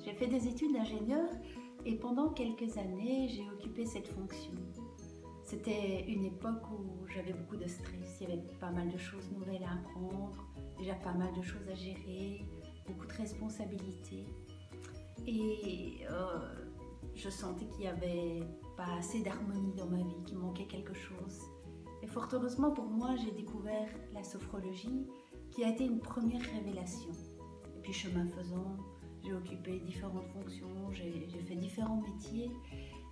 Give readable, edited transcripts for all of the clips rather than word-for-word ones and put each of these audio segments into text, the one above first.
J'ai fait des études d'ingénieur et pendant quelques années, j'ai occupé cette fonction. C'était une époque où j'avais beaucoup de stress, il y avait pas mal de choses nouvelles à apprendre, déjà pas mal de choses à gérer, beaucoup de responsabilités. Et je sentais qu'il n'y avait pas assez d'harmonie dans ma vie, qu'il manquait quelque chose. Et fort heureusement pour moi, j'ai découvert la sophrologie qui a été une première révélation. Et puis chemin faisant, j'ai occupé différentes fonctions, j'ai fait différents métiers.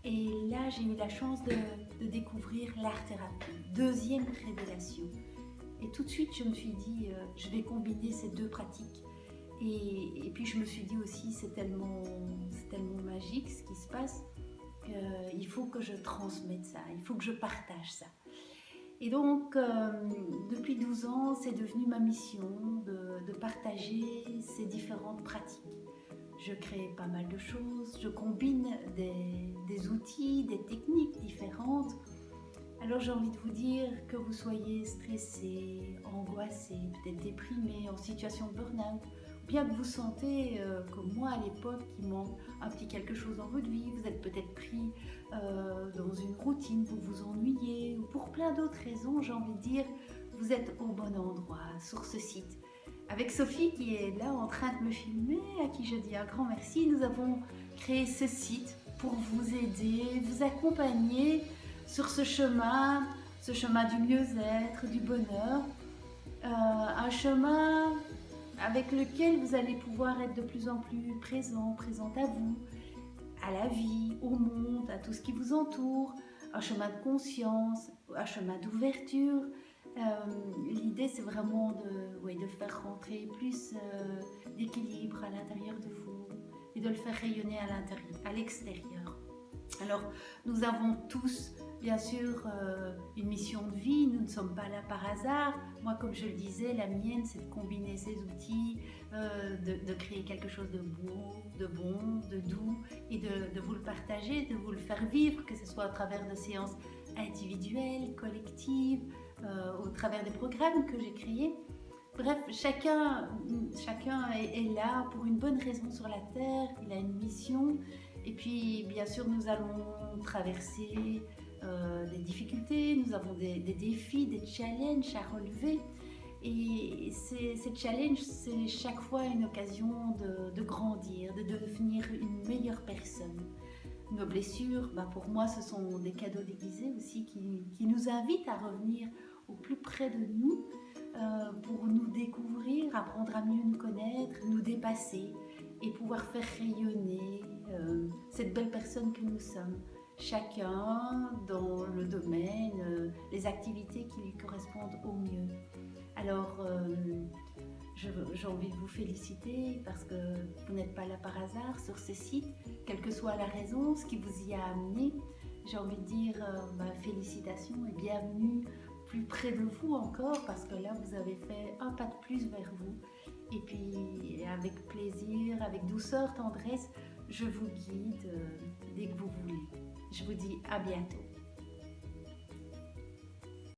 Et là, j'ai eu la chance de découvrir l'art-thérapie, deuxième révélation. Et tout de suite, je me suis dit, je vais combiner ces deux pratiques. Et puis je me suis dit aussi, c'est tellement magique ce qui se passe, qu'il faut que je transmette ça, il faut que je partage ça. Et donc, depuis 12 ans, c'est devenu ma mission de partager ces différentes pratiques. Je crée pas mal de choses, je combine des outils, des techniques différentes. Alors j'ai envie de vous dire que vous soyez stressé, angoissé, peut-être déprimé, en situation de burn-out, ou bien que vous sentez, comme moi à l'époque, qu'il manque un petit quelque chose dans votre vie, vous êtes peut-être pris dans une routine, vous vous ennuyez, ou pour plein d'autres raisons, j'ai envie de dire, vous êtes au bon endroit, sur ce site. Avec Sophie qui est là en train de me filmer, à qui je dis un grand merci, nous avons créé ce site pour vous aider, vous accompagner sur ce chemin du mieux-être, du bonheur, un chemin avec lequel vous allez pouvoir être de plus en plus présente à vous, à la vie, au monde, à tout ce qui vous entoure, un chemin de conscience, un chemin d'ouverture. L'idée c'est vraiment de faire rentrer plus d'équilibre à l'intérieur de vous et de le faire rayonner à l'extérieur. Alors nous avons tous bien sûr une mission de vie, nous ne sommes pas là par hasard. Moi comme je le disais, la mienne c'est de combiner ces outils, de créer quelque chose de beau, de bon, de doux et de vous le partager, de vous le faire vivre, que ce soit à travers de séances individuelles, collectives, au travers des programmes que j'ai créés. Bref, chacun est là pour une bonne raison sur la Terre, il a une mission. Et puis, bien sûr, nous allons traverser des difficultés, nous avons des défis, des challenges à relever. Et ces challenges, c'est chaque fois une occasion de grandir, de devenir une meilleure personne. Nos blessures, pour moi, ce sont des cadeaux déguisés aussi qui nous invitent à revenir au plus près de nous pour nous découvrir, apprendre à mieux nous connaître, nous dépasser et pouvoir faire rayonner cette belle personne que nous sommes. Chacun dans le domaine, les activités qui lui correspondent au mieux. Alors, j'ai envie de vous féliciter parce que vous n'êtes pas là par hasard sur ce site, quelle que soit la raison, ce qui vous y a amené. J'ai envie de dire félicitations et bienvenue plus près de vous encore parce que là vous avez fait un pas de plus vers vous. Et puis avec plaisir, avec douceur, tendresse, je vous guide dès que vous voulez. Je vous dis à bientôt.